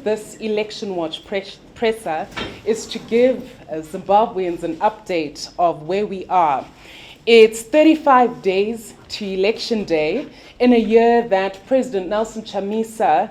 this Election Watch presser is to give Zimbabweans an update of where we are. It's 35 days to Election Day in a year that President Nelson Chamisa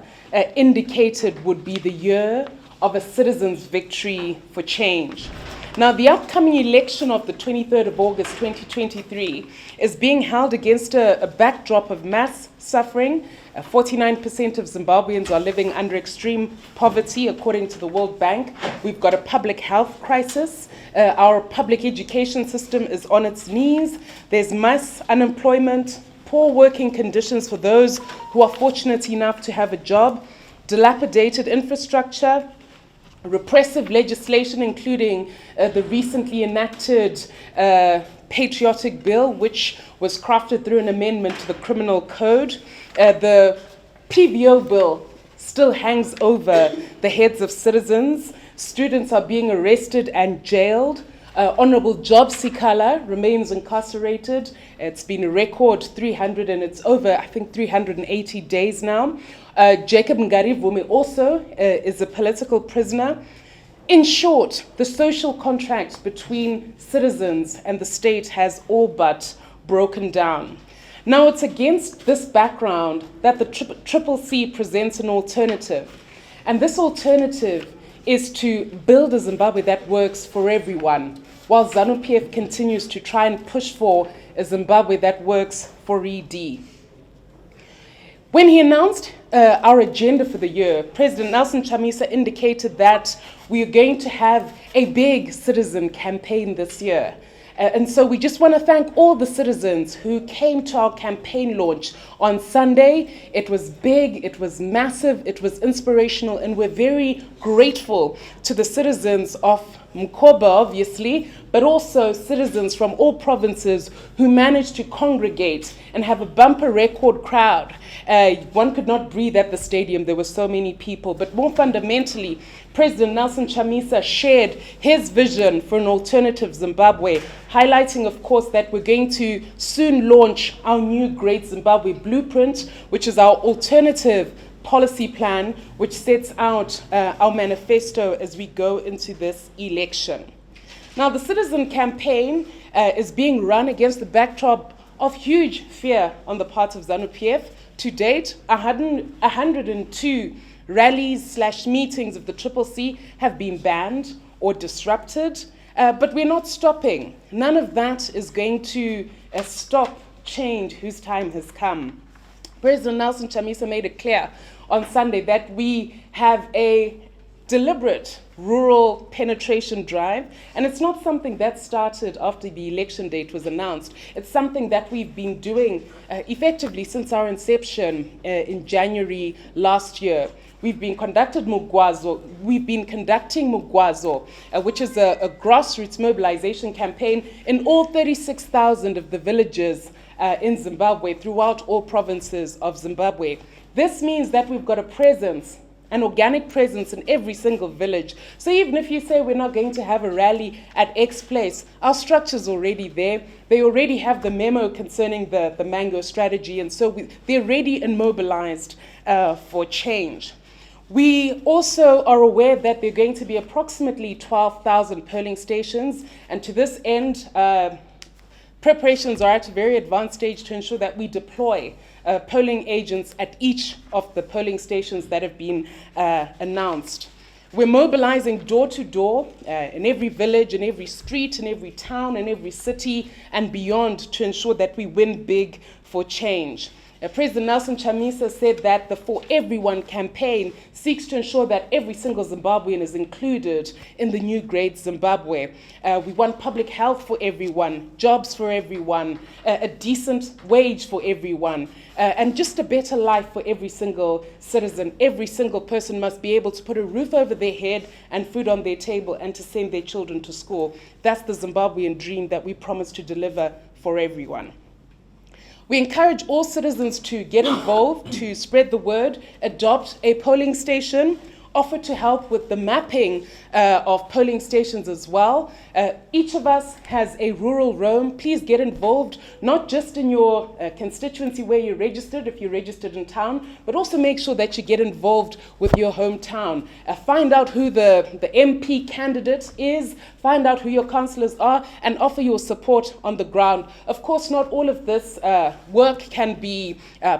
indicated would be the year of a citizen's victory for change. Now, the upcoming election of the 23rd of August 2023 is being held against a backdrop of mass suffering. 49% of Zimbabweans are living under extreme poverty, according to the World Bank. We've got a public health crisis. Our public education system is on its knees. There's mass unemployment, poor working conditions for those who are fortunate enough to have a job, dilapidated infrastructure, repressive legislation, including the recently enacted patriotic bill, which was crafted through an amendment to the criminal code. The PVO bill still hangs over the heads of citizens. Students are being arrested and jailed. Honorable Job Sikala remains incarcerated. It's been a record 300, and it's over, I think, 380 days now. Jacob Ngarivume also is a political prisoner. In short, the social contract between citizens and the state has all but broken down. Now, it's against this background that the CCC presents an alternative. And this alternative is to build a Zimbabwe that works for everyone, while ZANU-PF continues to try and push for a Zimbabwe that works for ED. When he announced our agenda for the year, President Nelson Chamisa indicated that we are going to have a big citizen campaign this year. And so we just want to thank all the citizens who came to our campaign launch on Sunday. It was big, it was massive, it was inspirational, and we're very grateful to the citizens of Mkoba, obviously, but also citizens from all provinces who managed to congregate and have a bumper record crowd. One could not breathe at the stadium, there were so many people. But more fundamentally, President Nelson Chamisa shared his vision for an alternative Zimbabwe, highlighting, of course, that we're going to soon launch our new Great Zimbabwe Blueprint, which is our alternative policy plan, which sets out our manifesto as we go into this election. Now, the citizen campaign is being run against the backdrop of huge fear on the part of ZANU-PF. To date, 102 rallies/meetings of the CCC have been banned or disrupted, but we're not stopping. None of that is going to stop change whose time has come. President Nelson Chamisa made it clear on Sunday that we have a deliberate rural penetration drive, and it's not something that started after the election date was announced. It's something that we've been doing effectively since our inception in January last year. We've been conducting Mugwazo, which is a grassroots mobilization campaign in all 36,000 of the villages in Zimbabwe, throughout all provinces of Zimbabwe. This means that we've got a presence, an organic presence in every single village. So even if you say we're not going to have a rally at X place, our structure's already there. They already have the memo concerning the Mango strategy, and so they're ready and mobilized for change. We also are aware that there are going to be approximately 12,000 polling stations, and to this end, preparations are at a very advanced stage to ensure that we deploy polling agents at each of the polling stations that have been announced. We're mobilizing door to door in every village, in every street, in every town, in every city, and beyond to ensure that we win big for change. President Nelson Chamisa said that the For Everyone campaign seeks to ensure that every single Zimbabwean is included in the new Great Zimbabwe. We want public health for everyone, jobs for everyone, a decent wage for everyone, and just a better life for every single citizen. Every single person must be able to put a roof over their head and food on their table and to send their children to school. That's the Zimbabwean dream that we promise to deliver for everyone. We encourage all citizens to get involved, to spread the word, adopt a polling station. offer to help with the mapping of polling stations as well. Each of us has a rural roam. Please get involved, not just in your constituency where you're registered, if you're registered in town, but also make sure that you get involved with your hometown. Find out who the MP candidate is, find out who your councillors are, and offer your support on the ground. Of course, not all of this work can be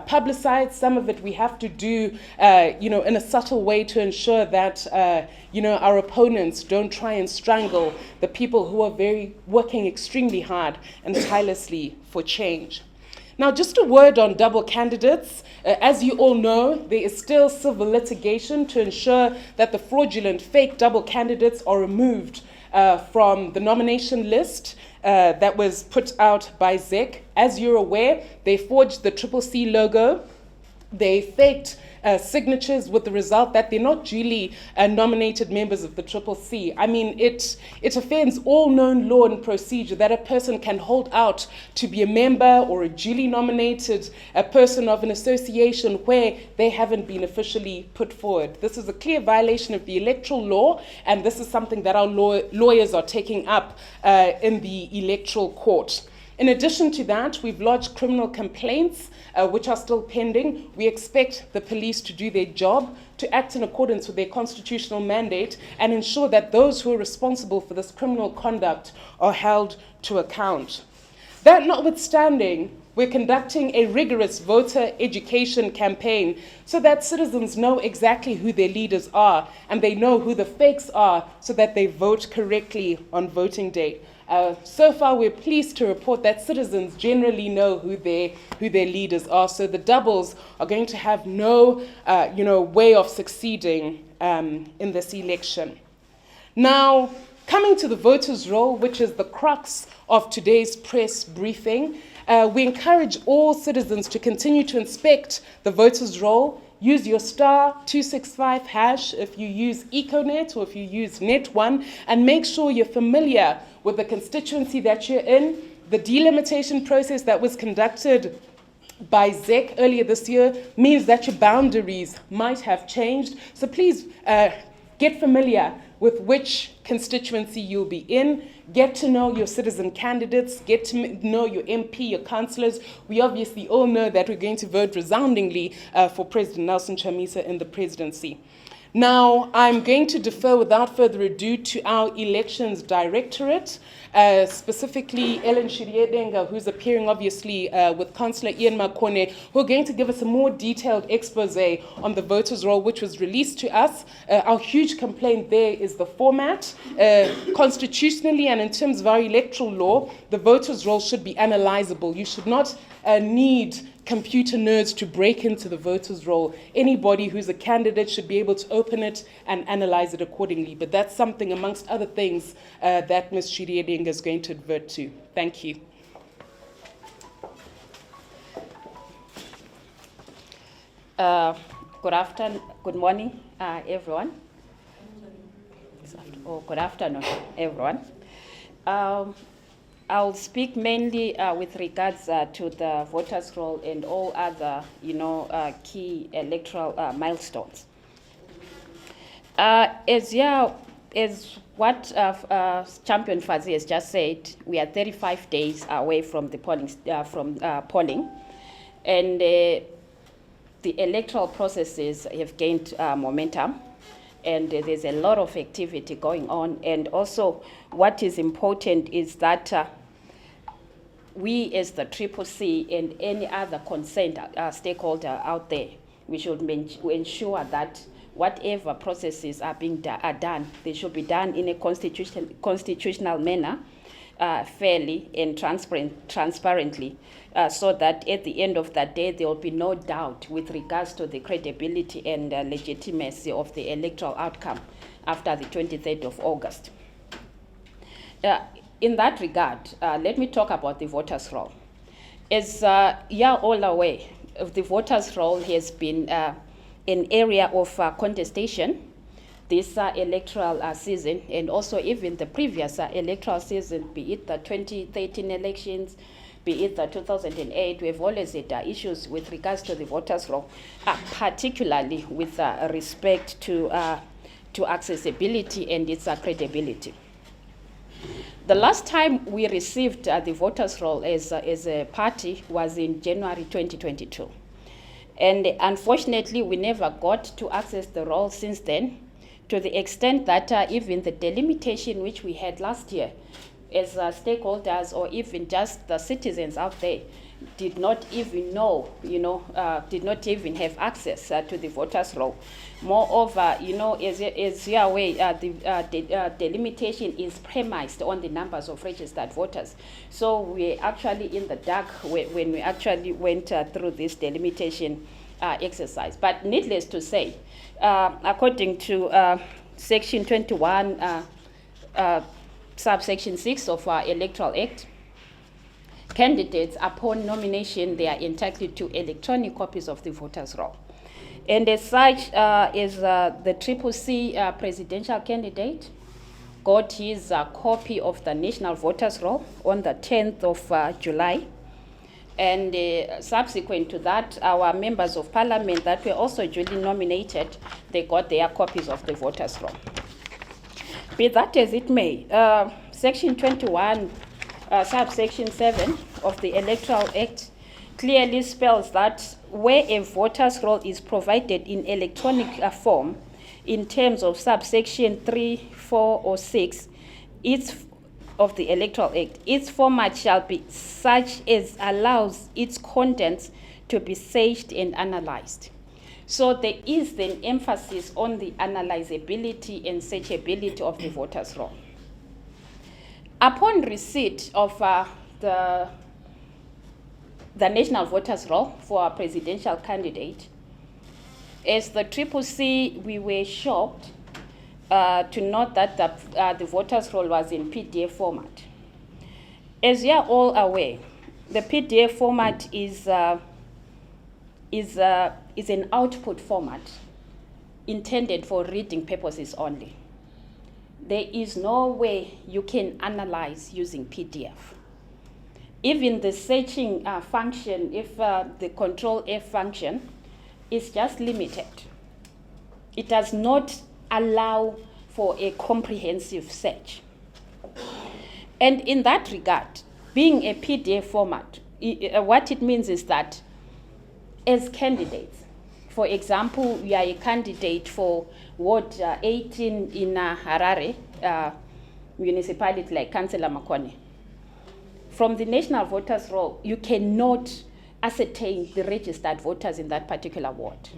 publicized. Some of it we have to do in a subtle way to ensure that our opponents don't try and strangle the people who are working extremely hard and tirelessly for change. Now, just a word on double candidates. As you all know, there is still civil litigation to ensure that the fraudulent fake double candidates are removed from the nomination list that was put out by ZEC. As you're aware, they forged the CCC logo. They faked signatures, with the result that they're not duly nominated members of the CCC. I mean, it offends all known law and procedure that a person can hold out to be a member or a duly nominated person of an association where they haven't been officially put forward. This is a clear violation of the electoral law, and this is something that our lawyers are taking up in the electoral court. In addition to that, we've lodged criminal complaints, which are still pending. We expect the police to do their job, to act in accordance with their constitutional mandate, and ensure that those who are responsible for this criminal conduct are held to account. That notwithstanding, we're conducting a rigorous voter education campaign so that citizens know exactly who their leaders are, and they know who the fakes are, so that they vote correctly on voting day. So far, we're pleased to report that citizens generally know who their leaders are. So the doubles are going to have no, way of succeeding in this election. Now, coming to the voters' roll, which is the crux of today's press briefing, we encourage all citizens to continue to inspect the voters' roll. Use your *265 hash if you use Econet or if you use Net1, and make sure you're familiar with the constituency that you're in. The delimitation process that was conducted by ZEC earlier this year means that your boundaries might have changed. So please get familiar with which constituency you'll be in. Get to know your citizen candidates, get to know your MP, your councillors. We obviously all know that we're going to vote resoundingly for President Nelson Chamisa in the presidency. Now, I'm going to defer without further ado to our elections directorate, specifically Ellen Shiriedenga, who's appearing obviously with Councillor Ian Makone, who are going to give us a more detailed expose on the voters' roll, which was released to us. Our huge complaint there is the format. Constitutionally and in terms of our electoral law, the voters' roll should be analyzable. You should not need computer nerds to break into the voters' roll. Anybody who's a candidate should be able to open it and analyze it accordingly. But that's something, amongst other things, that Ms. Shiriedenga is going to advert to. Thank you. Good morning, everyone. Good afternoon, everyone. I'll speak mainly with regards to the voters' roll and all other, key electoral milestones. As what Champion Fazi has just said, we are 35 days away from the polling, and the electoral processes have gained momentum. And there's a lot of activity going on. And also, what is important is that we, as the CCC and any other concerned stakeholder out there, we should ensure that whatever processes are being done, they should be done in a constitutional manner, fairly and transparently, so that at the end of the day, there will be no doubt with regards to the credibility and legitimacy of the electoral outcome after the 23rd of August. In that regard, let me talk about the voters' roll. As you're all aware, the voters' roll has been an area of contestation this electoral season, and also even the previous electoral season, be it the 2013 elections, be it the 2008, we've always had issues with regards to the voters' roll, particularly with respect to accessibility and its credibility. The last time we received the voters' roll as a party was in January 2022. And unfortunately, we never got to access the roll since then, to the extent that even the delimitation which we had last year as stakeholders, or even just the citizens out there, did not even know, did not even have access to the voters' roll. Moreover, as you are aware, the delimitation is premised on the numbers of registered voters. So we're actually in the dark when we actually went through this delimitation exercise. But needless to say, according to Section 21, subsection 6 of our Electoral Act, candidates upon nomination, they are entitled to electronic copies of the voters' roll. And as such, as the CCC presidential candidate got his copy of the national voters' roll on the 10th of July. And subsequent to that, our members of parliament that were also duly nominated, they got their copies of the voters' roll. Be that as it may, Section 21, subsection 7 of the Electoral Act clearly spells that where a voter's roll is provided in electronic form, in terms of subsection 3, 4, or 6, of the Electoral Act, its format shall be such as allows its contents to be searched and analyzed. So there is an emphasis on the analyzability and searchability of the voters' roll. Upon receipt of the national voters' roll for our presidential candidate, as the CCC, we were shocked to note that the voters' roll was in PDF format. As you are all aware, the PDF format is an output format intended for reading purposes only. There is no way you can analyze using PDF. Even the searching function, if the Control F function, is just limited. It does not allow for a comprehensive search. And in that regard, being a PDF format, what it means is that as candidates, for example, we are a candidate for Ward 18 in Harare, municipality like Councillor Makwane. From the national voters' roll, you cannot ascertain the registered voters in that particular ward.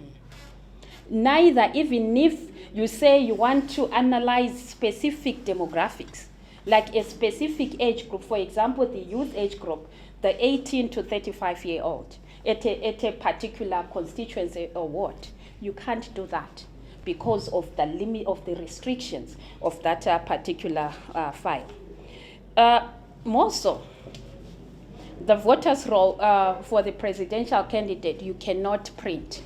Neither, even if you say you want to analyze specific demographics, like a specific age group, for example, the youth age group, the 18 to 35-year-old, at a particular constituency or ward, you can't do that because of the limit of the restrictions of that particular file. More so, the voters' roll for the presidential candidate, you cannot print.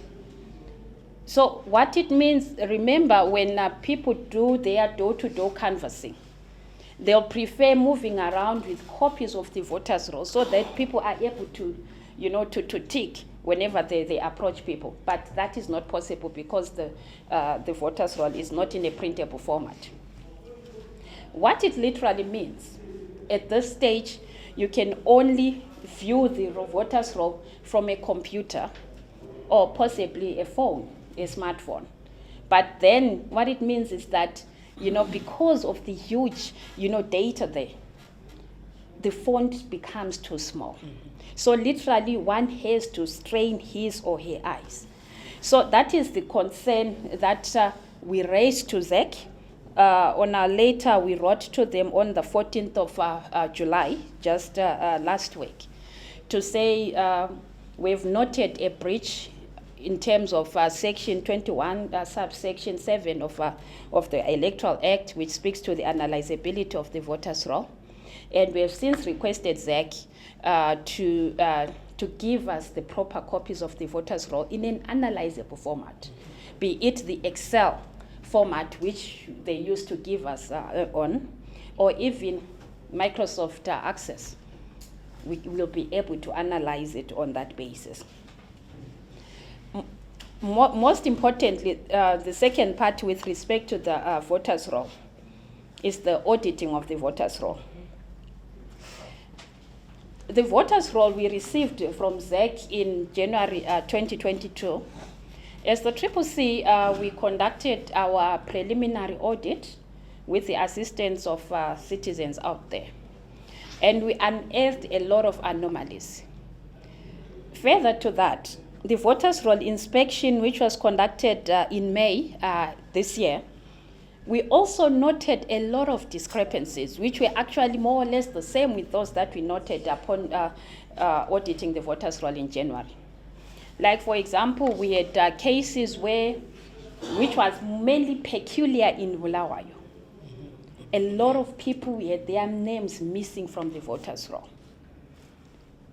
So what it means, remember, when people do their door-to-door canvassing, they'll prefer moving around with copies of the voters' roll so that people are able to, to tick whenever they approach people. But that is not possible because the voters' roll is not in a printable format. What it literally means, at this stage, you can only view the voters' roll from a computer or possibly a phone, a smartphone. But then what it means is that, because of the huge, data there, the font becomes too small. Mm-hmm. So literally one has to strain his or her eyes. So that is the concern that we raised to ZEC. On our letter, we wrote to them on the 14th of July, just last week, to say we've noted a breach in terms of Section 21, subsection 7 of the Electoral Act, which speaks to the analyzability of the voters' roll. And we have since requested ZEC to give us the proper copies of the voters' roll in an analyzable format, be it the Excel format which they used to give us on, or even Microsoft Access. we will be able to analyze it on that basis. Most importantly, the second part with respect to the voters' roll is the auditing of the voters' roll. The voters' roll we received from ZEC in January 2022. As the CCC, we conducted our preliminary audit with the assistance of citizens out there. And we unearthed a lot of anomalies. Further to that, the voters' roll inspection, which was conducted in May this year, we also noted a lot of discrepancies, which were actually more or less the same with those that we noted upon auditing the voters' roll in January. Like, for example, we had cases which was mainly peculiar in Bulawayo. A lot of people, we had their names missing from the voters' roll.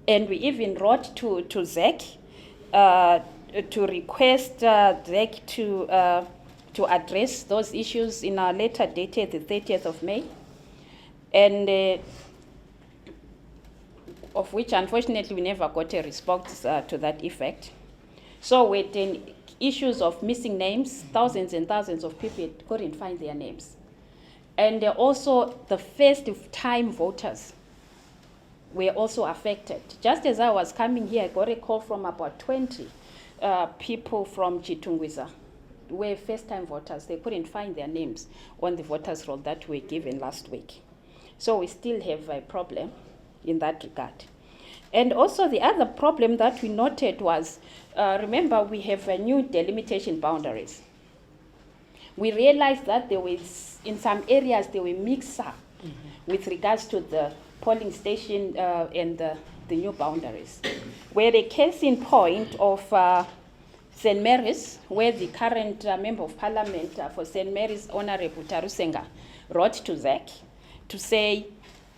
And we even wrote to ZEC to request ZEC to address those issues in our letter dated the 30th of May, and of which unfortunately we never got a response to that effect. So with issues of missing names, thousands and thousands of people couldn't find their names. And also the first-time voters were also affected. Just as I was coming here, I got a call from about 20 people from Chitungwiza, who were first-time voters. They couldn't find their names on the voters' roll that were given last week. So we still have a problem in that regard. And also the other problem that we noted was, remember, we have a new delimitation boundaries. We realized that there was, in some areas, they were mixed up with regards to the polling station and the new boundaries. Where a case in point of St. Mary's, where the current Member of Parliament for St. Mary's, Honorable Tarusenga, wrote to ZEC to say,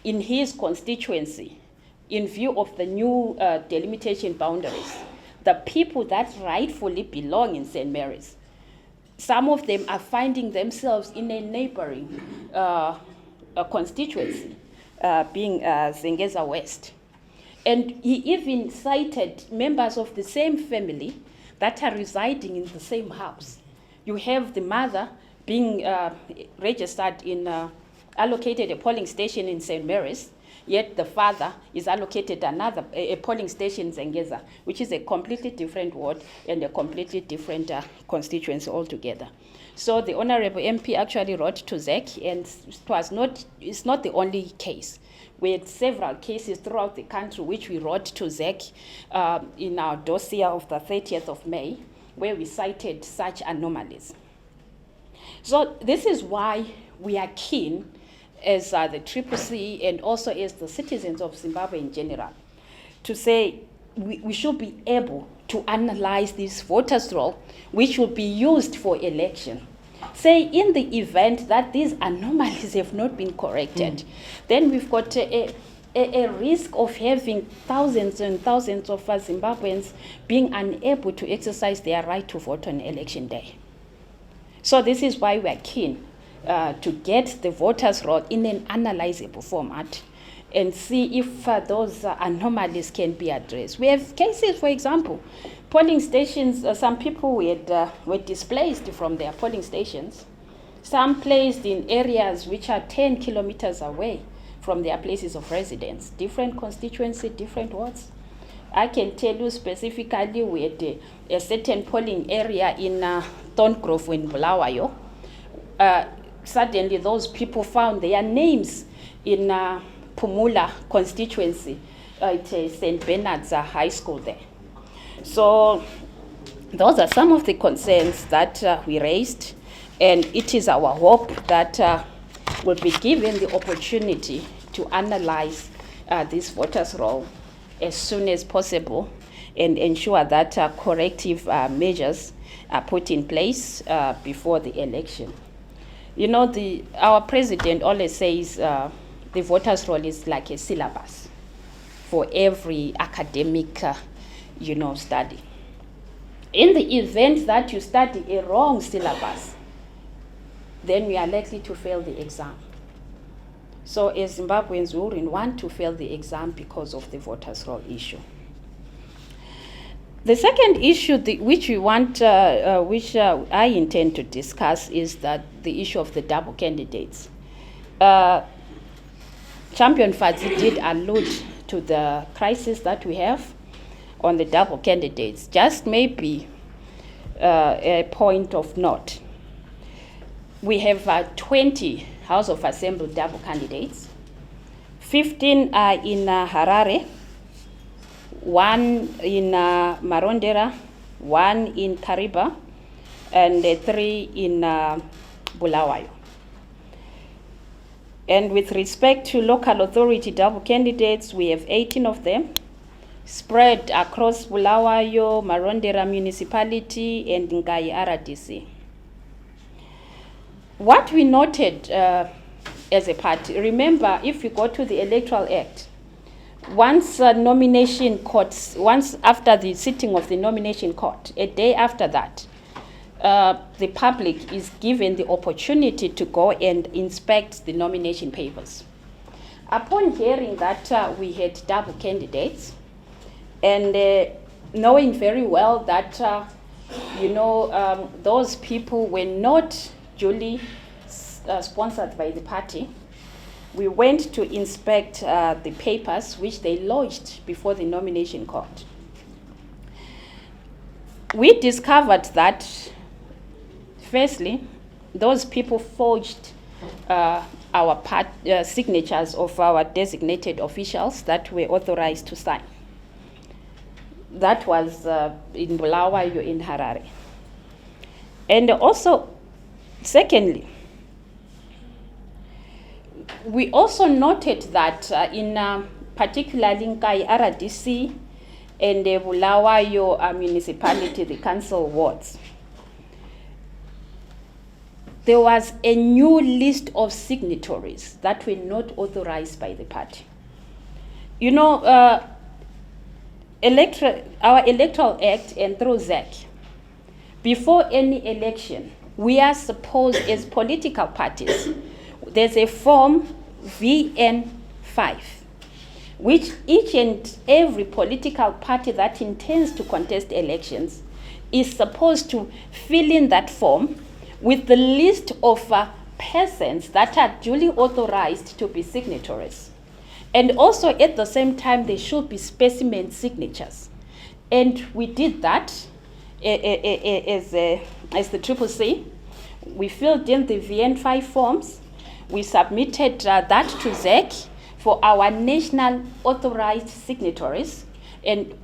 in his constituency, in view of the new delimitation boundaries, the people that rightfully belong in St. Mary's, some of them are finding themselves in a neighboring constituency, being Zengeza West. And he even cited members of the same family that are residing in the same house. You have the mother being registered in, allocated a polling station in St. Mary's, yet the father is allocated a polling station in Zengeza, which is a completely different ward and a completely different constituency altogether. So the Honorable MP actually wrote to ZEC, and it's not the only case. We had several cases throughout the country which we wrote to ZEC in our dossier of the 30th of May, where we cited such anomalies. So this is why we are keen, as the CCC and also as the citizens of Zimbabwe in general, to say we should be able to analyze this voters' roll, which will be used for election. Say, in the event that these anomalies have not been corrected, then we've got a risk of having thousands and thousands of Zimbabweans being unable to exercise their right to vote on election day. So this is why we are keen to get the voters' roll in an analyzable format and see if those anomalies can be addressed. We have cases, for example, polling stations, some people were displaced from their polling stations, some placed in areas which are 10 kilometers away from their places of residence, different constituency, different wards. I can tell you specifically we had a certain polling area in Thorngrove in Bulawayo. Suddenly those people found their names in Pumula constituency at St. Bernard's High School there. So those are some of the concerns that we raised, and it is our hope that we'll be given the opportunity to analyze this voters' roll as soon as possible and ensure that corrective measures are put in place before the election. You know, our president always says the voters' roll is like a syllabus for every academic, study. In the event that you study a wrong syllabus, then we are likely to fail the exam. So as Zimbabweans, we wouldn't want to fail the exam because of the voters' roll issue. The second issue which I intend to discuss is that the issue of the double candidates. Champion Fadzi did allude to the crisis that we have on the double candidates. Just maybe a point of note. We have 20 House of Assembly double candidates. 15 are in Harare, 1 in Marondera, 1 in Kariba, and 3 in Bulawayo. And with respect to local authority double candidates, we have 18 of them spread across Bulawayo, Marondera Municipality, and Ngai RDC. What we noted as a party, remember, if you go to the Electoral Act, once after the sitting of the nomination court, a day after that, the public is given the opportunity to go and inspect the nomination papers. Upon hearing that we had double candidates, and knowing very well that, those people were not duly sponsored by the party, we went to inspect the papers which they lodged before the nomination court. We discovered that, firstly, those people forged our signatures of our designated officials that were authorized to sign. That was in Bulawayo, in Harare. And also, secondly, we also noted that in particularly Ngai RDC and Bulawayo municipality, the council wards, there was a new list of signatories that were not authorized by the party. Our Electoral Act and through ZEC, before any election, we are supposed, as political parties, there's a form VN5, which each and every political party that intends to contest elections is supposed to fill in that form with the list of persons that are duly authorized to be signatories. And also at the same time, there should be specimen signatures. And we did that as the CCC. We filled in the VN5 forms. We submitted that to ZEC for our national authorized signatories and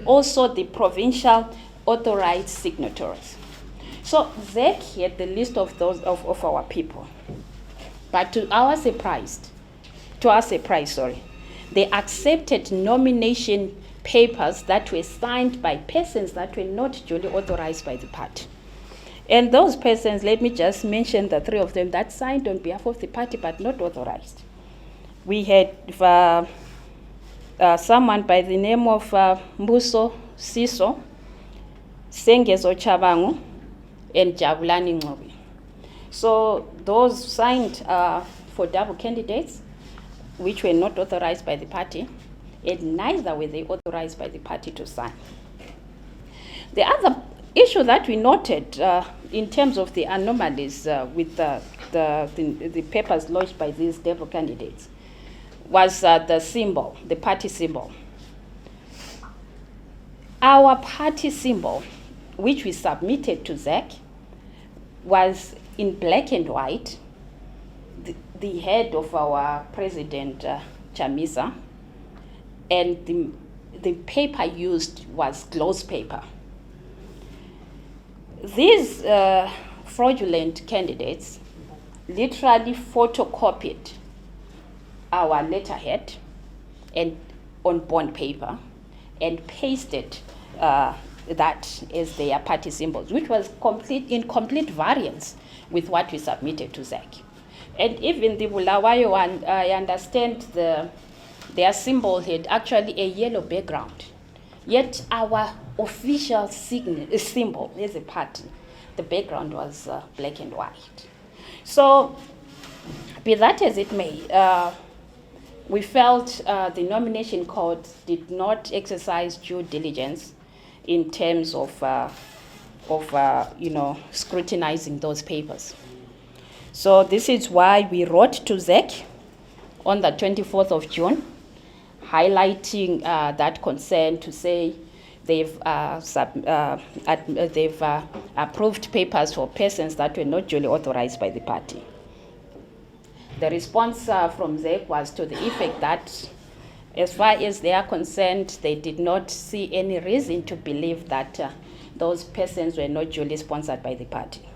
also the provincial authorized signatories. So ZEC had the list of those of our people. But to our surprise, they accepted nomination papers that were signed by persons that were not duly authorized by the party. And those persons, let me just mention the 3 of them that signed on behalf of the party but not authorized. We had someone by the name of Mbuso Siso, Sengezo Chabangu, and Jabulani Ngobi. So those signed for double candidates, which were not authorized by the party, and neither were they authorized by the party to sign. The other issue that we noted in terms of the anomalies with the papers lodged by these double candidates was the symbol, the party symbol. Our party symbol, which we submitted to ZEC, was in black and white, the head of our president, Chamisa, and the paper used was gloss paper. These fraudulent candidates literally photocopied our letterhead and on bond paper and pasted that as their party symbols, which was in complete variance with what we submitted to ZEC. And even the Bulawayo one, I understand their symbol had actually a yellow background. Yet our official symbol as a party, the background was black and white. So Be that as it may, we felt the nomination court did not exercise due diligence in terms of scrutinizing those papers. So this is why we wrote to ZEC on the 24th of June, highlighting that concern to say they've approved papers for persons that were not duly authorized by the party. The response from ZEC was to the effect that, as far as they are concerned, they did not see any reason to believe that those persons were not duly sponsored by the party.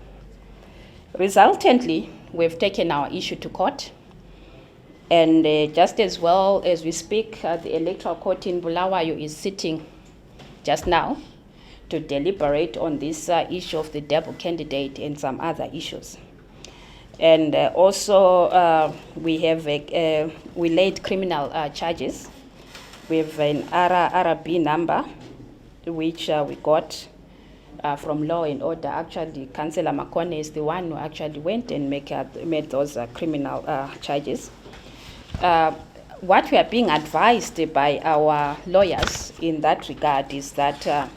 Resultantly, we've taken our issue to court, and just as well as we speak, the Electoral Court in Bulawayo is sitting just now to deliberate on this issue of the double candidate and some other issues. And also, we laid criminal charges with an RB number, which we got from Law and Order. Actually, Councillor Makone is the one who actually went and made those criminal charges. What we are being advised by our lawyers in that regard is that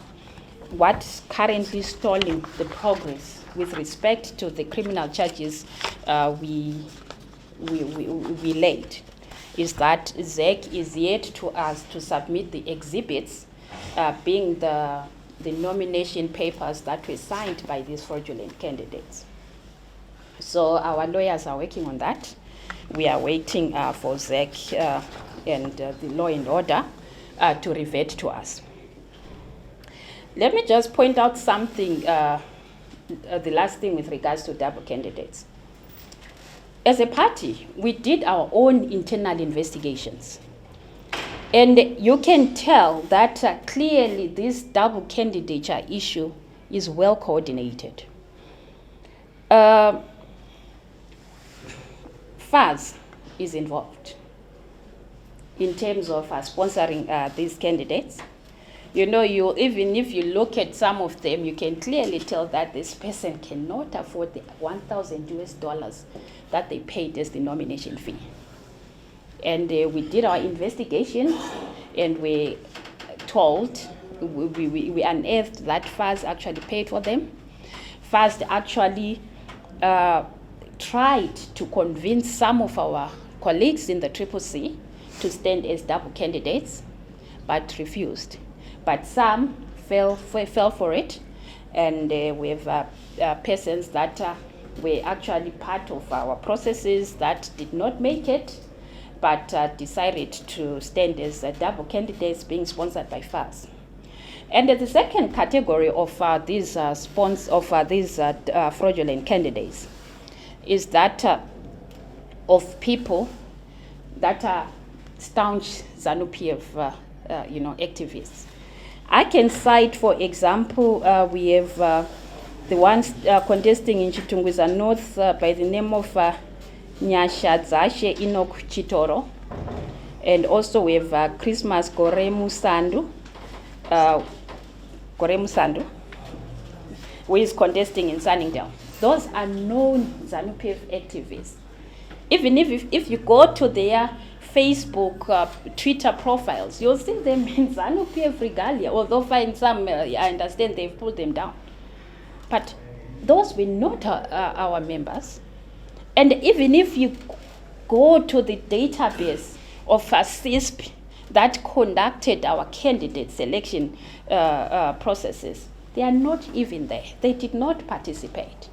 what's currently stalling the progress with respect to the criminal charges we laid is that ZEC is yet to us to submit the exhibits, being the nomination papers that were signed by these fraudulent candidates. So our lawyers are working on that. We are waiting for ZEC and the Law and Order to revert to us. Let me just point out something, the last thing with regards to double candidates. As a party, we did our own internal investigations. And you can tell that clearly this double candidature issue is well coordinated. FAS is involved in terms of sponsoring these candidates. You know, even if you look at some of them, you can clearly tell that this person cannot afford the $1,000 that they paid as the nomination fee. And we did our investigations, and we told, we unearthed that FAS actually paid for them. FAS actually tried to convince some of our colleagues in the CCC to stand as double candidates, but refused. But some fell for it, and we have persons that were actually part of our processes that did not make it, but decided to stand as double candidates being sponsored by FAS. And the second category of these fraudulent candidates is that of people that are staunch ZANU-PF activists. I can cite, for example, we have the ones contesting in Chitungwiza North by the name of Nyashadzashe Enoch Chitoro, and also we have Christmas Goremu Sandu, who is contesting in Sunningdale. Those are known ZANU-PF activists. Even if you go to their Facebook, Twitter profiles, you'll see them in ZANU-PF regalia, although find some, I understand they've pulled them down. But those were not our members. And even if you go to the database of CISP that conducted our candidate selection processes, they are not even there. They did not participate.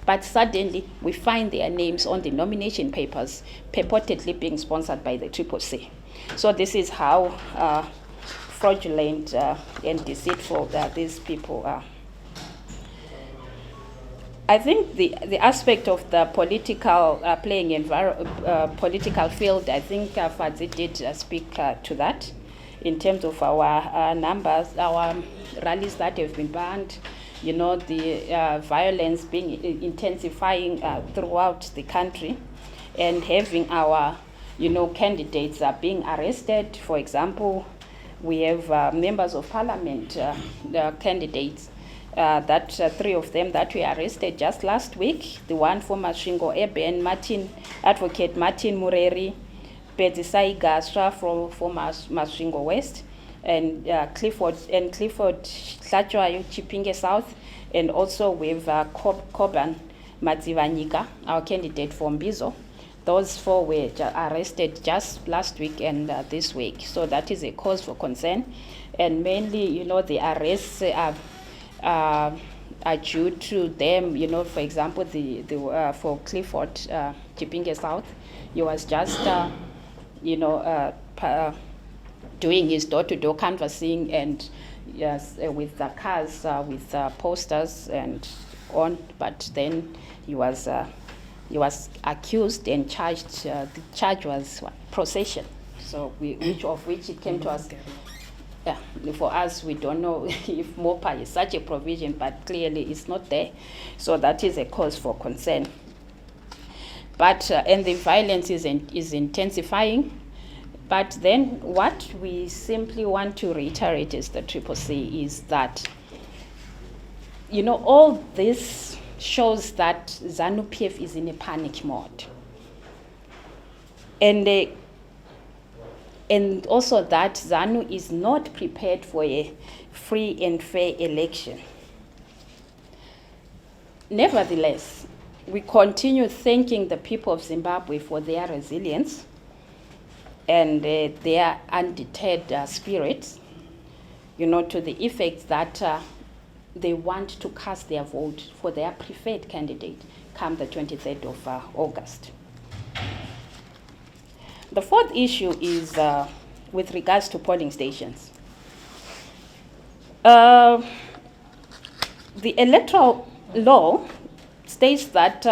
But suddenly, we find their names on the nomination papers, purportedly being sponsored by the CCC. So this is how fraudulent and deceitful these people are. I think the aspect of the political playing political field, I think Fadzi did speak to that in terms of our numbers, our rallies that have been banned, you know, the violence being intensifying throughout the country, and having our, candidates being arrested. For example, we have members of parliament, candidates Three of them that were arrested just last week. The one for Masvingo Ebe, Advocate Martin Mureri, Bedzisai Gasra for Masvingo West, and Clifford Tlachwayo Chipinge South, and also with Koban Madzivanika, our candidate for Mbizo. Those four were arrested just last week and this week. So that is a cause for concern. And mainly, the arrests are due to them, for example, for Clifford Chipinge South, he was just, doing his door-to-door canvassing and with the cars, with posters and on, but then he was accused and charged. The charge was possession. So which it came to us. Yeah, for us, we don't know if MOPA is such a provision, but clearly it's not there. So that is a cause for concern. But and the violence is intensifying. But then what we simply want to reiterate as the CCC is that, all this shows that ZANU-PF is in a panic mode. And also that ZANU is not prepared for a free and fair election. Nevertheless, we continue thanking the people of Zimbabwe for their resilience and their undeterred spirit, to the effect that they want to cast their vote for their preferred candidate come the 23rd of August. The fourth issue is with regards to polling stations. The electoral law states that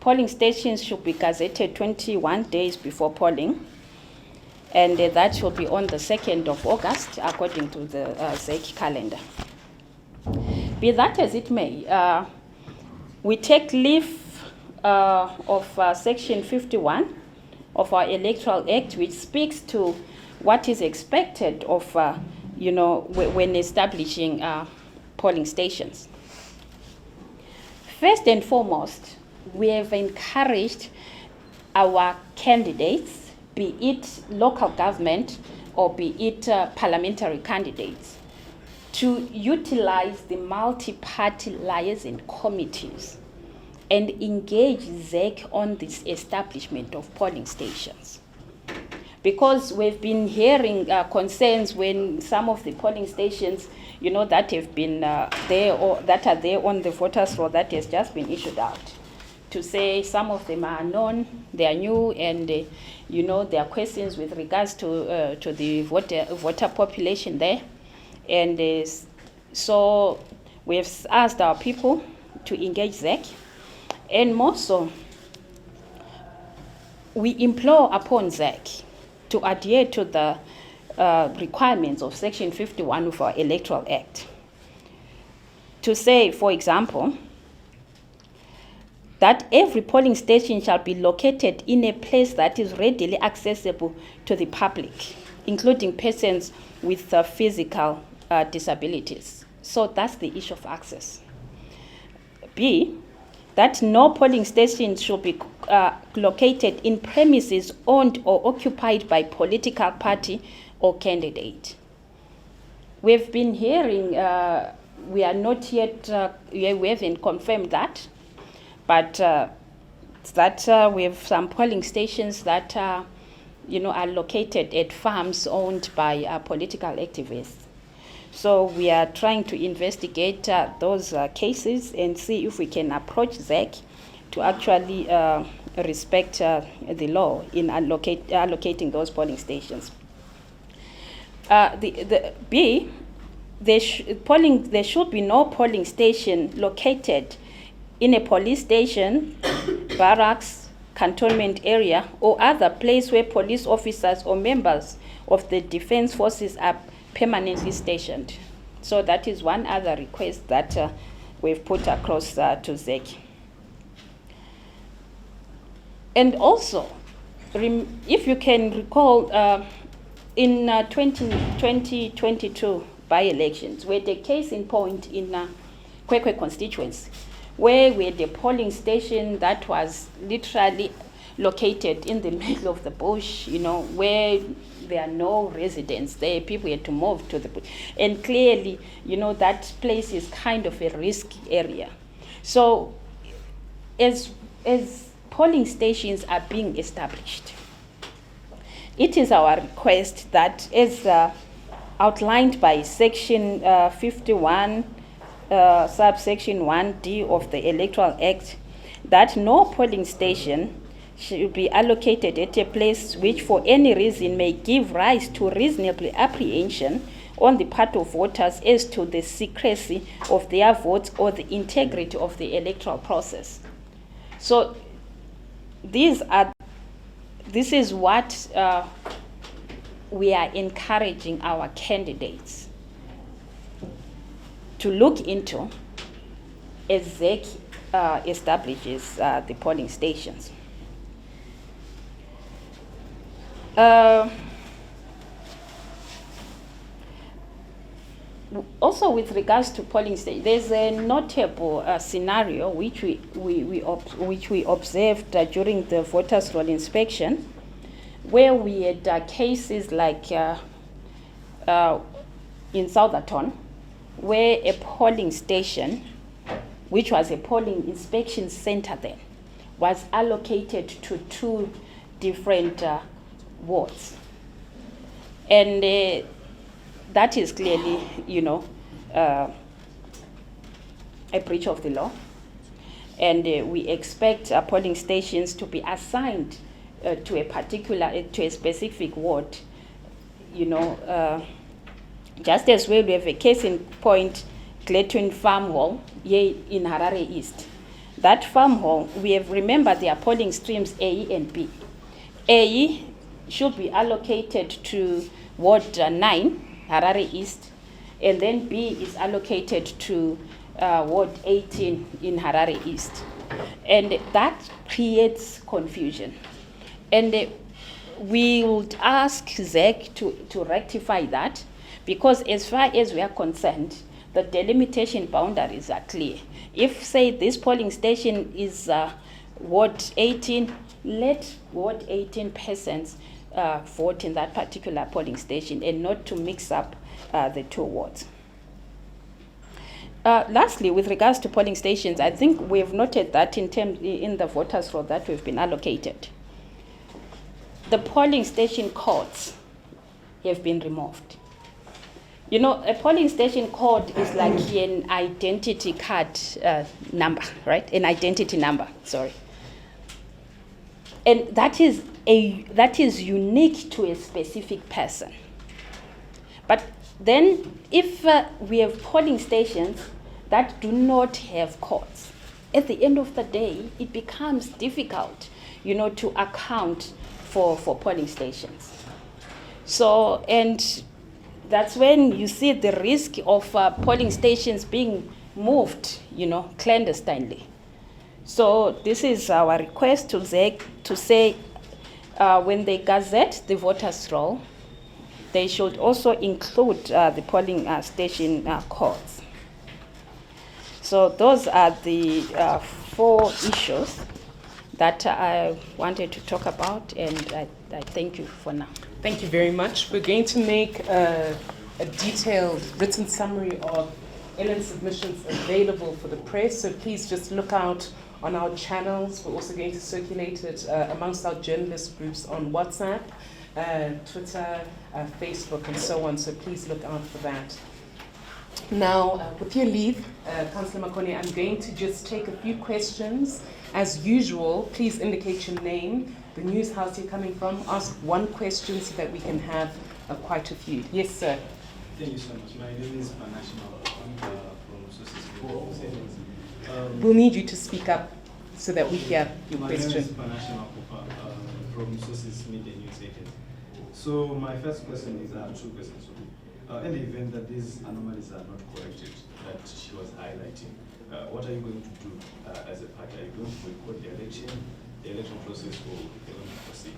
polling stations should be gazetted 21 days before polling, and that should be on the 2nd of August, according to the ZEC calendar. Be that as it may, we take leave of Section 51 of our Electoral Act, which speaks to what is expected of, when establishing polling stations. First and foremost, we have encouraged our candidates, be it local government or be it parliamentary candidates, to utilize the multi-party liaison committees and engage ZEC on this establishment of polling stations. Because we've been hearing concerns when some of the polling stations, that have been there or that are there on the voters' roll that has just been issued out, to say some of them are unknown, they are new, and there are questions with regards to the voter population there. And so we've asked our people to engage ZEC. And more so, we implore upon ZEC to adhere to the requirements of Section 51 of our Electoral Act. To say, for example, that every polling station shall be located in a place that is readily accessible to the public, including persons with physical disabilities. So that's the issue of access. B, that no polling station should be located in premises owned or occupied by political party or candidate. We've been hearing, we are not yet, we haven't confirmed that, but that we have some polling stations that are located at farms owned by political activists. So we are trying to investigate those cases and see if we can approach ZEC to actually respect the law in allocating those polling stations. The B, there should be no polling station located in a police station, barracks, cantonment area, or other place where police officers or members of the defense forces are permanently stationed. So that is one other request that we've put across to ZEC. And also, if you can recall, in 2022 by-elections, we had a case in point in Kwekwe constituency, where we had a polling station that was literally located in the middle of the bush, where there are no residents there. People had to move to the bush. And clearly, that place is kind of a risky area. So as polling stations are being established, it is our request that, as outlined by Section 51, subsection 1D of the Electoral Act, that no polling station should be allocated at a place which for any reason may give rise to reasonable apprehension on the part of voters as to the secrecy of their votes or the integrity of the electoral process. So this is what we are encouraging our candidates to look into as ZEC establishes the polling stations. Also, with regards to polling stations, there's a notable scenario which we observed during the voters' roll inspection, where we had cases like in Southerton, where a polling station, which was a polling inspection center then, was allocated to 2 different wards. And that is clearly, a breach of the law. And we expect polling stations to be assigned to a specific ward, just as well we have a case in point, Clayton Farm Hall, here in Harare East. That farm hall, we have remembered their polling streams A and B. A should be allocated to Ward 9, Harare East, and then B is allocated to Ward 18 in Harare East. And that creates confusion. And we would ask ZEC to rectify that, because as far as we are concerned, the delimitation boundaries are clear. If, say, this polling station is Ward 18, let Ward 18 persons vote in that particular polling station, and not to mix up the 2 wards. Lastly, with regards to polling stations, I think we've noted that in the voters' roll that we've been allocated, the polling station codes have been removed. A polling station code is like an identity card number, right? An identity number, sorry. And that is unique to a specific person. But then if we have polling stations that do not have codes, at the end of the day, it becomes difficult, to account for polling stations. So, and that's when you see the risk of polling stations being moved, clandestinely. So this is our request to ZEC to say when they gazette the voters' roll, they should also include the polling station codes. So those are the 4 issues that I wanted to talk about, and I thank you for now. Thank you very much. We're going to make a detailed written summary of Ellen's submissions available for the press, so please just look out on our channels. We're also going to circulate it amongst our journalist groups on WhatsApp, Twitter, Facebook, and so on, so please look out for that. Now, with your leave, Councillor Makone, I'm going to just take a few questions. As usual, please indicate your name, the news house you're coming from, ask 1 question so that we can have quite a few. Yes, sir. Thank you so much. My name is Manashima from CCC. We'll need you to speak up so that we hear your question. My name is Manashima from Sources Media News Agency. So my first question is, 2 questions. In the event that these anomalies are not corrected, that she was highlighting, what are you going to do as a party? Are you going to boycott the election process, or are you going to proceed?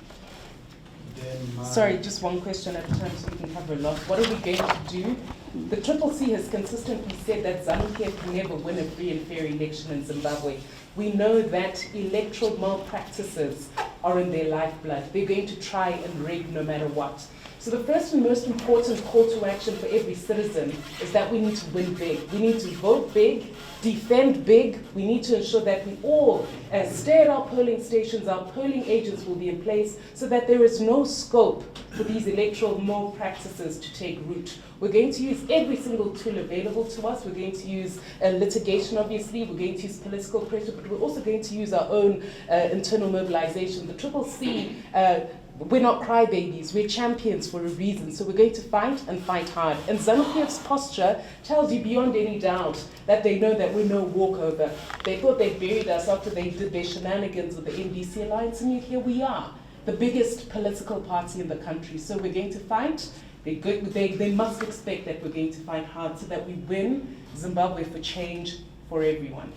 Sorry, just 1 question at a time so we can cover a lot. What are we going to do The CCC has consistently said that ZANU-PF can never win a free and fair election in Zimbabwe. We know that electoral malpractices are in their lifeblood. They're going to try and rig no matter what. So the first and most important call to action for every citizen is that we need to win big. We need to vote big, defend big. We need to ensure that we all stay at our polling stations. Our polling agents will be in place so that there is no scope for these electoral malpractices to take root. We're going to use every single tool available to us. We're going to use litigation, obviously. We're going to use political pressure, but we're also going to use our own internal mobilization. The CCC, we're not crybabies, we're champions for a reason. So we're going to fight and fight hard. And ZANU-PF's posture tells you beyond any doubt that they know that we're no walkover. They thought they buried us after they did their shenanigans with the NDC alliance, and yet here we are, the biggest political party in the country. So we're going to fight. They must expect that we're going to fight hard so that we win Zimbabwe for change for everyone.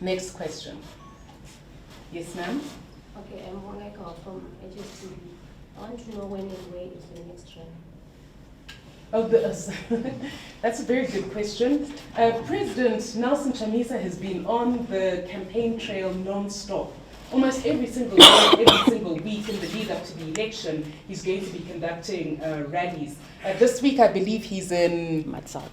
Next question. Yes, ma'am? Okay, I'm Wangeka from HSTV. I want to know when and where is the next rally? Oh, that's a very good question. President Nelson Chamisa has been on the campaign trail non-stop. Almost every single day, every single week in the lead up to the election, he's going to be conducting rallies. This week, I believe he's in Matsouth.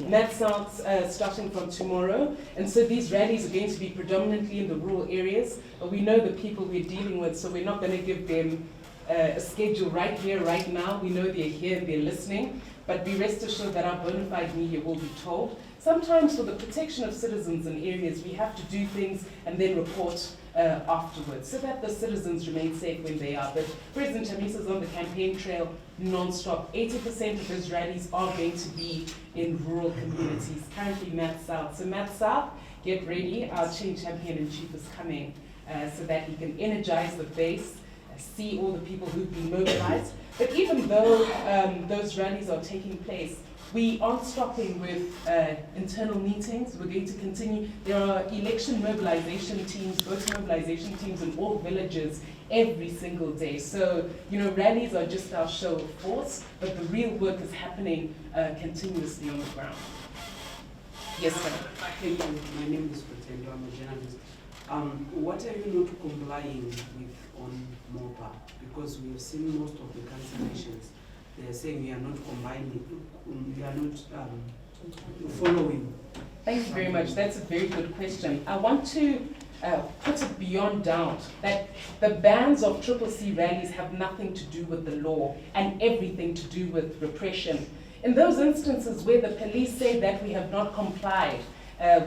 Matsouth, starting from tomorrow. And so these rallies are going to be predominantly in the rural areas. We know the people we're dealing with, so we're not going to give them a schedule right here, right now. We know they're here and they're listening. But be rest assured that our bona fide media will be told. Sometimes for the protection of citizens in areas, we have to do things and then report afterwards so that the citizens remain safe when they are. But President Chamisa is on the campaign trail non-stop. 80% of his rallies are going to be in rural communities, currently Matsouth. So Matsouth, get ready. Our change champion-in-chief is coming so that he can energize the base, see all the people who've been mobilized. But even though those rallies are taking place, we aren't stopping with internal meetings. We're going to continue. There are election mobilization teams, voter mobilization teams in all villages every single day. So, rallies are just our show of force, but the real work is happening continuously on the ground. Yes, sir. My name is Pretendo, I'm a journalist. What are you not complying with on MOPA? Because we have seen most of the cancellations. They are saying we are not combining, we are not following. Thank you very much. That's a very good question. I want to put it beyond doubt that the bans of CCC rallies have nothing to do with the law and everything to do with repression. In those instances where the police say that we have not complied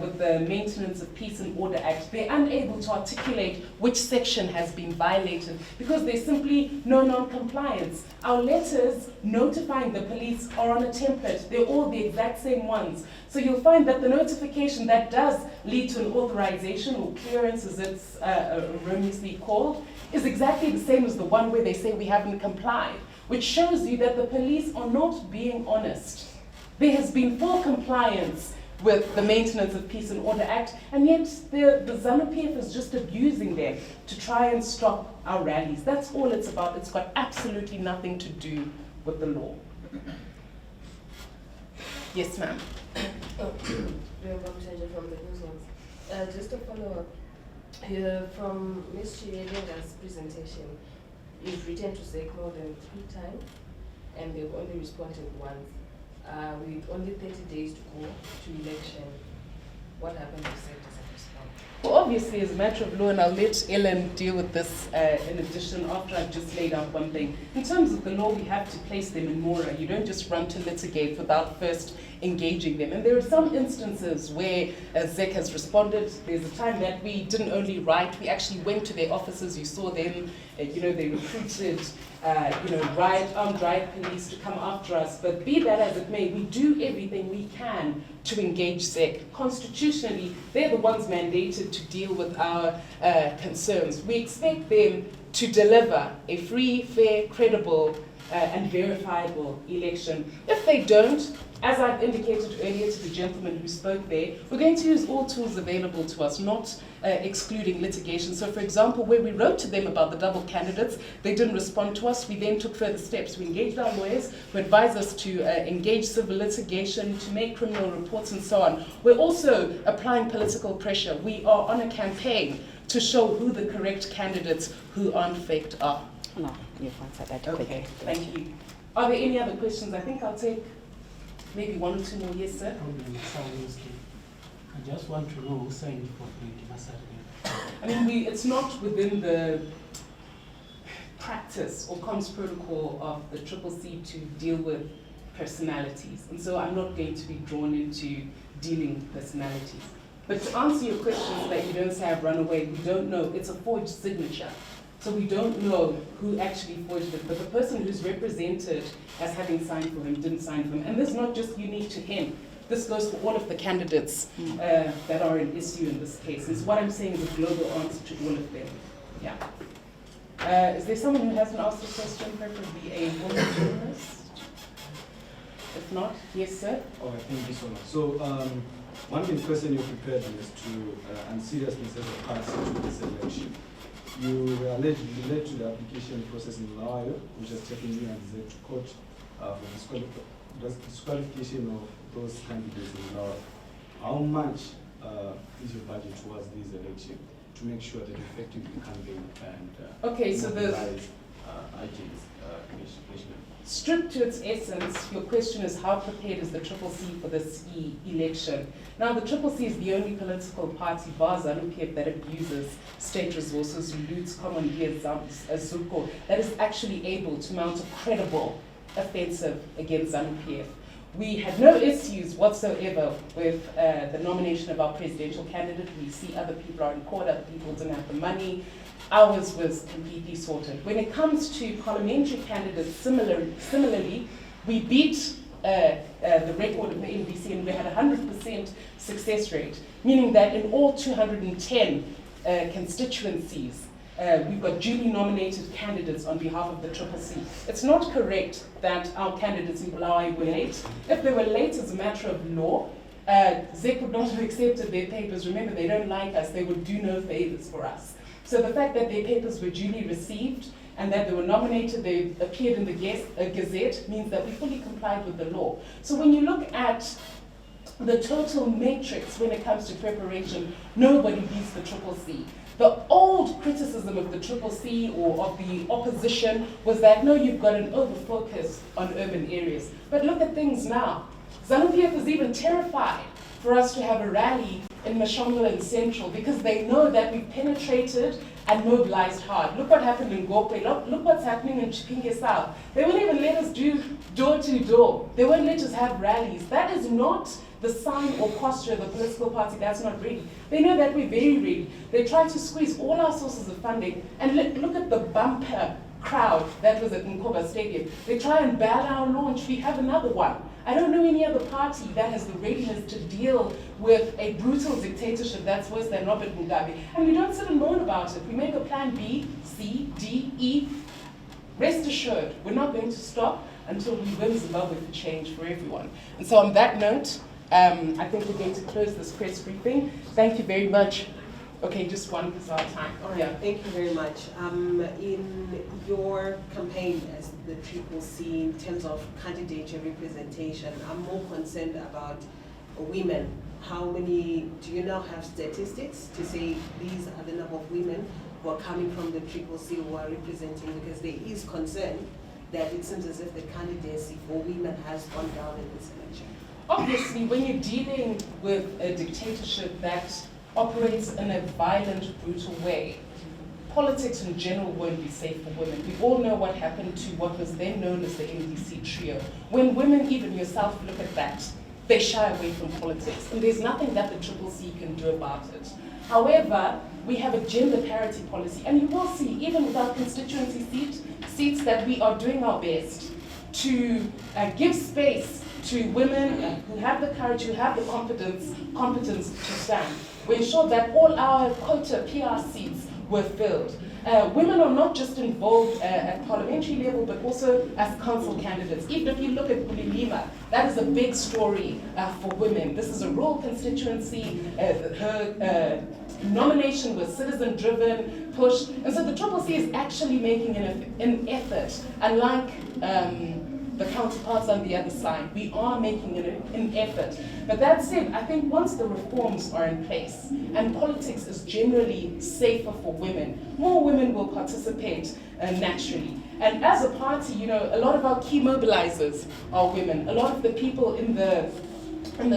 with the Maintenance of Peace and Order Act, they're unable to articulate which section has been violated because there's simply no non-compliance. Our letters notifying the police are on a template. They're all the exact same ones. So you'll find that the notification that does lead to an authorization or clearance, as it's erroneously called, is exactly the same as the one where they say we haven't complied, which shows you that the police are not being honest. There has been full compliance with the Maintenance of Peace and Order Act, and yet the ZANU-PF is just abusing them to try and stop our rallies. That's all it's about. It's got absolutely nothing to do with the law. Yes, ma'am. From the Newsroom. Just a follow-up. From Ms. Chiyelenga's presentation, you've written to SEC more than 3 times, and they've only responded once. With only 30 days to go to election, what happened if SEC doesn't respond? Well, obviously, as a matter of law, and I'll let Ellen deal with this in addition after I've just laid out one thing. In terms of the law, we have to place them in mora. You don't just run to litigate without first engaging them. And there are some instances where ZEC has responded. There's a time that we didn't only write, we actually went to their offices. You saw them, they recruited armed riot police to come after us. But be that as it may, we do everything we can to engage ZEC. Constitutionally, they're the ones mandated to deal with our concerns. We expect them to deliver a free, fair, credible, and verifiable election. If they don't, As I've indicated earlier to the gentleman who spoke there, we're going to use all tools available to us, not excluding litigation. So for example, where we wrote to them about the double candidates, they didn't respond to us. We then took further steps. We engaged our lawyers who advised us to engage civil litigation, to make criminal reports and so on. We're also applying political pressure. We are on a campaign to show who the correct candidates who aren't faked are. No, you've answered that. Okay, thank you. Are there any other questions? I think I'll take maybe one or two more. Yes, sir? I just want to know who signed for the massacre. I mean, it's not within the practice or comms protocol of the CCC to deal with personalities. And so I'm not going to be drawn into dealing personalities. But to answer your question so that you don't say I've run away, we don't know. It's a forged signature. So we don't know who actually forged it, but the person who's represented as having signed for him didn't sign for him. And this is not just unique to him. This goes for all of the candidates that are an issue in this case. Is what I'm saying is a global answer to all of them. Yeah. Is there someone who hasn't asked a question, preferably a woman journalist? If not, yes, sir? Oh, thank you so much. So, one main question you prepared is to unseriousness as a party to this election. You were allegedly led to the application process in Lawayo, which has taken you and Z to court for disqualification of those candidates in Lawayo. How much is your budget towards this election to make sure that you effectively campaign and mobilize agents nationally? Stripped to its essence, your question is how prepared is the CCC for this election? Now, the CCC is the only political party, bar ZANU-PF, that abuses state resources, loots common gears, ZUCO, that is actually able to mount a credible offensive against ZANU-PF. We had no issues whatsoever with the nomination of our presidential candidate. We see other people are in court, other people didn't have the money. Ours was completely sorted. When it comes to parliamentary candidates, similarly, we beat the record of the NDC and we had a 100% success rate, meaning that in all 210 constituencies, we've got duly nominated candidates on behalf of the CCC. It's not correct that our candidates in Bulawayo were late. If they were late as a matter of law, ZEC would not have accepted their papers. Remember, they don't like us. They would do no favors for us. So the fact that their papers were duly received and that they were nominated, they appeared in the Gazette, means that we fully complied with the law. So when you look at the total matrix when it comes to preparation, nobody beats the CCC. The old criticism of the CCC or of the opposition was that, no, you've got an over-focus on urban areas. But look at things now. ZANU-PF is even terrified for us to have a rally in Mashongwe and Central because they know that we've penetrated and mobilized hard. Look what happened in Gokwe. Look what's happening in Chipinge South. They won't even let us do door-to-door. They won't let us have rallies. That is not the sign or posture of a political party that's not ready. They know that we're very ready. They try to squeeze all our sources of funding. And look at the bumper crowd that was at Nkoba Stadium. They try and ban our launch. We have another one. I don't know any other party that has the readiness to deal with a brutal dictatorship that's worse than Robert Mugabe. And we don't sit and moan about it. We make a plan B, C, D, E. Rest assured, we're not going to stop until we win Zimbabwe for change for everyone. And so on that note, I think we're going to close this press briefing. Thank you very much. Okay, just one because of our time. All right, thank you very much. In your campaign as the CCC, in terms of candidate representation, I'm more concerned about women. How many, do you now have statistics to say these are the number of women who are coming from the CCC who are representing? Because there is concern that it seems as if the candidacy for women has gone down in this election. Obviously, when you're dealing with a dictatorship that operates in a violent, brutal way, politics in general won't be safe for women. We all know what happened to what was then known as the NDC trio. When women, even yourself, look at that, they shy away from politics. And there's nothing that the CCC can do about it. However, we have a gender parity policy. And you will see, even with our constituency seats, that we are doing our best to give space to women who have the courage, who have the competence to stand. We ensured that all our quota PR seats were filled. women are not just involved at parliamentary level, but also as council candidates. Even if you look at Bulilima, that is a big story for women. This is a rural constituency. Her nomination was citizen-driven, pushed, and so the CCC is actually making an effort, unlike the counterparts on the other side. We are making an effort. But that said, I think once the reforms are in place and politics is generally safer for women, more women will participate naturally. And as a party, you know, a lot of our key mobilizers are women. A lot of the people in the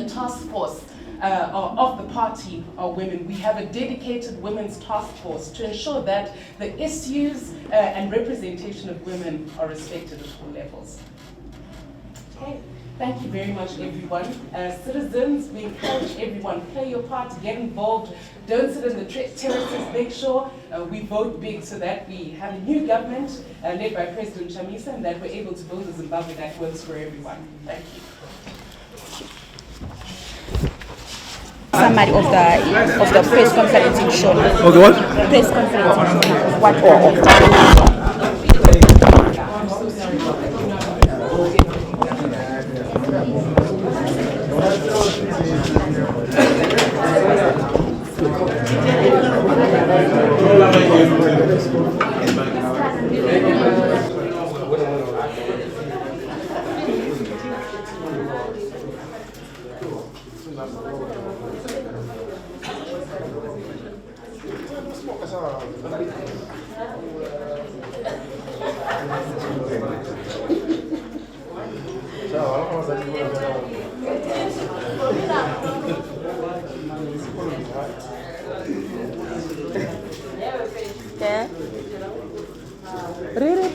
task force of the party are women. We have a dedicated women's task force to ensure that the issues and representation of women are respected at all levels. Okay. Thank you very much, everyone. Citizens, we encourage everyone, play your part, get involved, don't sit in the terraces, make sure we vote big so that we have a new government led by President Chamisa and that we're able to build a Zimbabwe that works for everyone. Thank you. Summary of the press conference in short. Okay, what? Press conference in short. What I'm so sorry about that. Really,